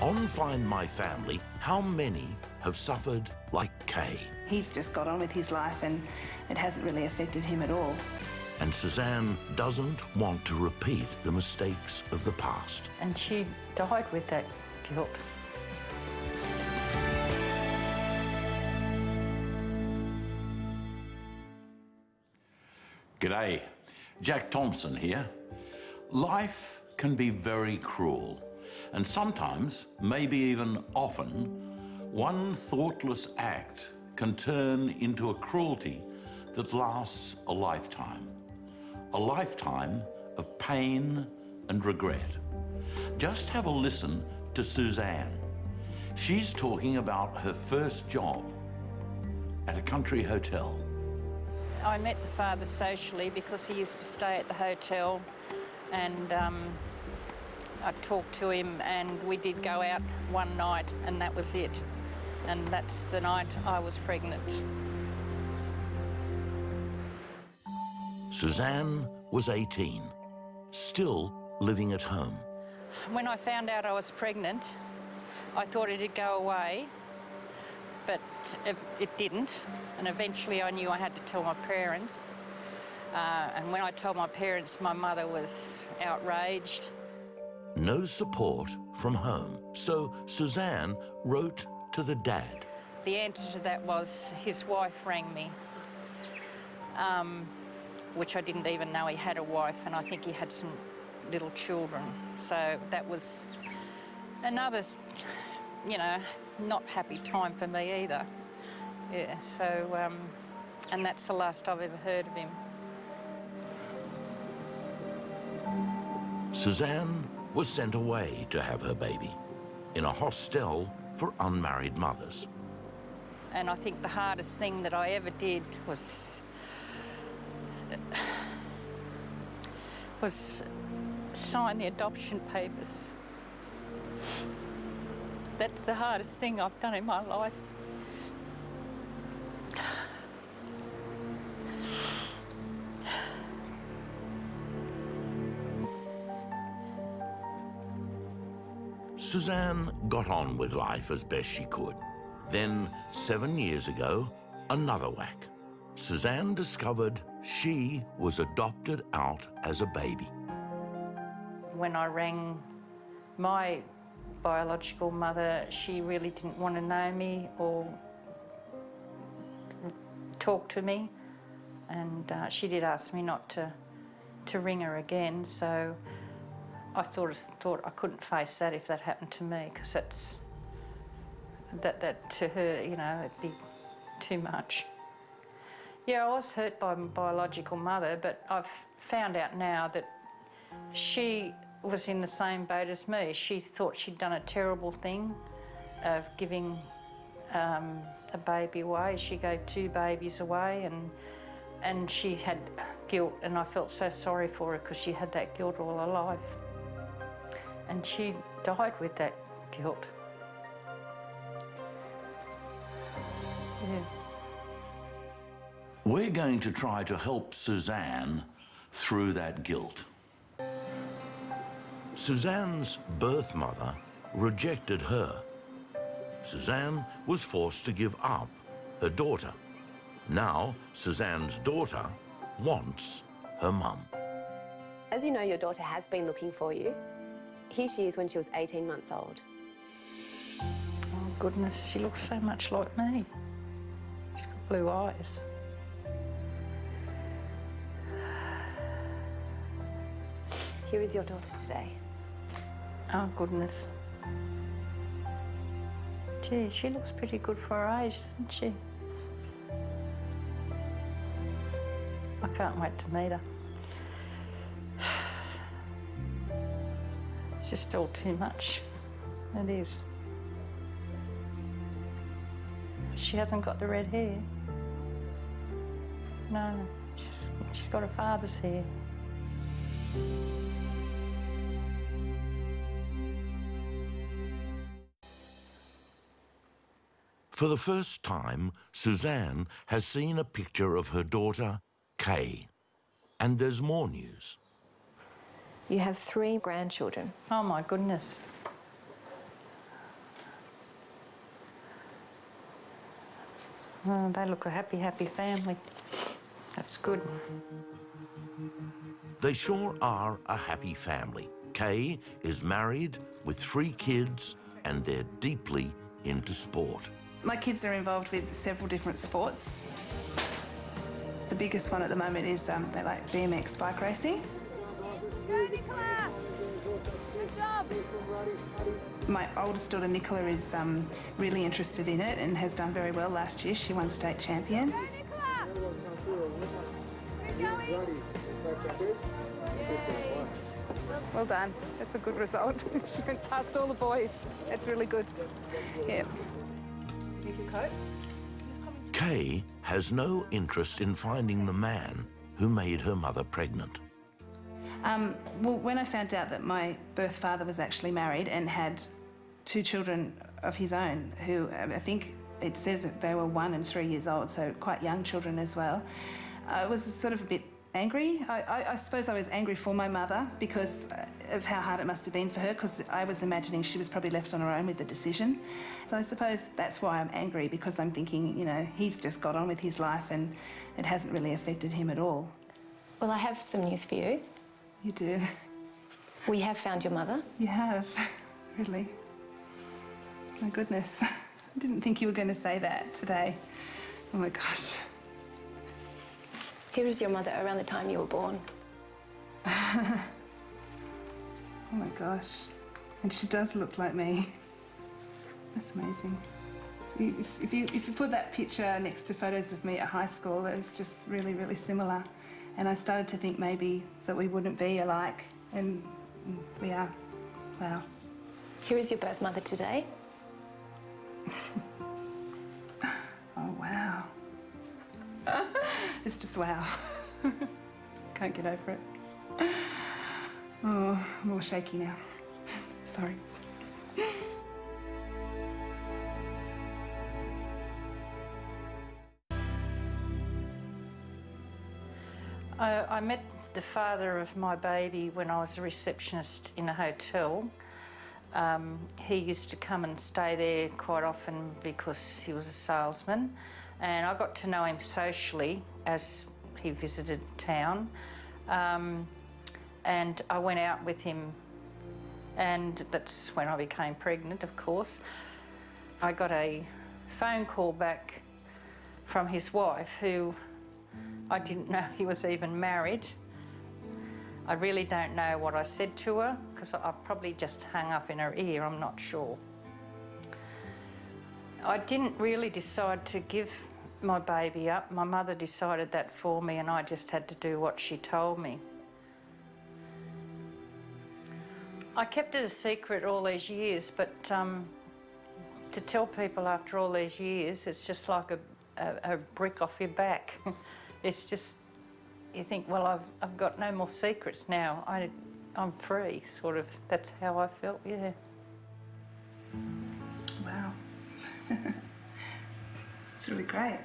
On Find My Family, how many have suffered like Kay? He's just got on with his life and it hasn't really affected him at all. And Suzanne doesn't want to repeat the mistakes of the past. And she died with that guilt. G'day, Jack Thompson here. Life can be very cruel, and sometimes, maybe even often, one thoughtless act can turn into a cruelty that lasts a lifetime of pain and regret. Just have a listen to Suzanne. She's talking about her first job at a country hotel. I met the father socially because he used to stay at the hotel, and I talked to him, and we did go out one night, and that was it. And that's the night I was pregnant. Suzanne was 18, still living at home. When I found out I was pregnant, I thought it'd go away, but it didn't. And eventually I knew I had to tell my parents. And when I told my parents, my mother was outraged. No support from home, so Suzanne wrote to the dad. The answer to that was his wife rang me, which I didn't even know he had a wife, and I think he had some little children. So that was another, you know, not happy time for me either. Yeah, so, and that's the last I've ever heard of him. Suzanne was sent away to have her baby in a hostel for unmarried mothers. And I think the hardest thing that I ever did was sign the adoption papers. That's the hardest thing I've done in my life. Suzanne got on with life as best she could. Then, 7 years ago, another whack. Suzanne discovered she was adopted out as a baby. When I rang my biological mother, she really didn't want to know me or talk to me, and she did ask me not to ring her again, so I sort of thought I couldn't face that if that happened to me, because that to her, you know, it'd be too much. Yeah, I was hurt by my biological mother, but I've found out now that she was in the same boat as me. She thought she'd done a terrible thing of giving a baby away. She gave 2 babies away, and she had guilt, and I felt so sorry for her because she had that guilt all her life. And she died with that guilt. Yeah. We're going to try to help Suzanne through that guilt. Suzanne's birth mother rejected her. Suzanne was forced to give up her daughter. Now, Suzanne's daughter wants her mum. As you know, your daughter has been looking for you. Here she is when she was 18 months old. Oh, goodness, she looks so much like me. She's got blue eyes. Here is your daughter today. Oh, goodness. Gee, she looks pretty good for her age, doesn't she? I can't wait to meet her. It's just all too much. It is. She hasn't got the red hair. No, she's got her father's hair. For the first time, Suzanne has seen a picture of her daughter, Kay. And there's more news. You have 3 grandchildren. Oh, my goodness. Oh, they look a happy, happy family. That's good. They sure are a happy family. Kay is married with 3 kids and they're deeply into sport. My kids are involved with several different sports. The biggest one at the moment is they like BMX bike racing. Go, Nicola! Good job! My oldest daughter, Nicola, is really interested in it and has done very well last year. She won state champion. Go, Nicola! Keep going! Yay! Well done. That's a good result. She went past all the boys. That's really good. Yeah. Leave your coat. Kay has no interest in finding the man who made her mother pregnant. Well, when I found out that my birth father was actually married and had 2 children of his own, who I think it says that they were 1 and 3 years old, so quite young children as well, I was sort of a bit angry. I suppose I was angry for my mother because of how hard it must have been for her, because I was imagining she was probably left on her own with the decision. So I suppose that's why I'm angry, because I'm thinking, you know, he's just got on with his life and it hasn't really affected him at all. Well, I have some news for you. You do. We have found your mother. You have, really. My goodness. I didn't think you were going to say that today. Oh my gosh. Here is your mother around the time you were born. Oh my gosh. And she does look like me. That's amazing. If you put that picture next to photos of me at high school, it's just really, really similar. And I started to think maybe that we wouldn't be alike, and we are. Wow. Here is your birth mother today. Oh, wow. It's just wow. Can't get over it. Oh, I'm all shaky now. Sorry. I met the father of my baby when I was a receptionist in a hotel. He used to come and stay there quite often because he was a salesman, and I got to know him socially as he visited town, and I went out with him, and that's when I became pregnant, of course. I got a phone call back from his wife, who I didn't know he was even married. I really don't know what I said to her, because I probably just hung up in her ear, I'm not sure. I didn't really decide to give my baby up. My mother decided that for me, and I just had to do what she told me. I kept it a secret all these years, but to tell people after all these years, it's just like a brick off your back. It's just, you think, well, I've got no more secrets now. I'm free, sort of. That's how I felt, yeah. Wow. It's really great.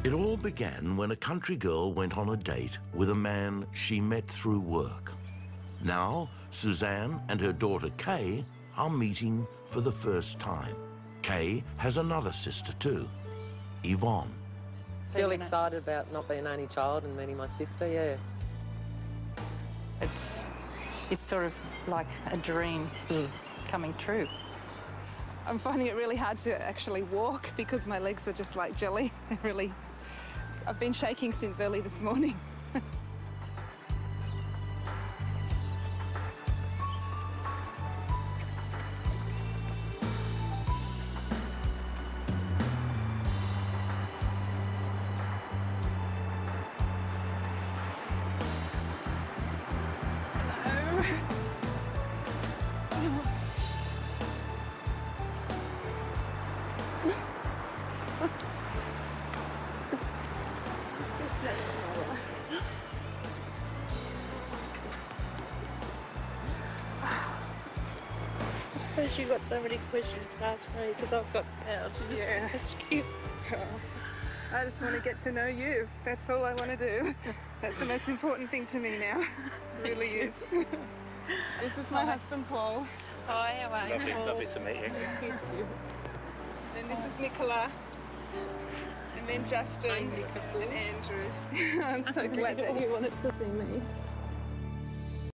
It all began when a country girl went on a date with a man she met through work. Now, Suzanne and her daughter Kay are meeting for the first time. Kay has another sister too, Yvonne. Feel excited about not being only child and meeting my sister, yeah. It's sort of like a dream coming true. I'm finding it really hard to actually walk because my legs are just like jelly. Really, I've been shaking since early this morning. You've got so many questions to ask me because I've got pounds. Yeah. Ask you. I just want to get to know you. That's all I want to do. That's the most important thing to me now. It really is. This is my husband, Paul. Hi, how are you? Lovely to meet you. And this is Nicola. And then Justin and Andrew. I'm so glad that you wanted to see me.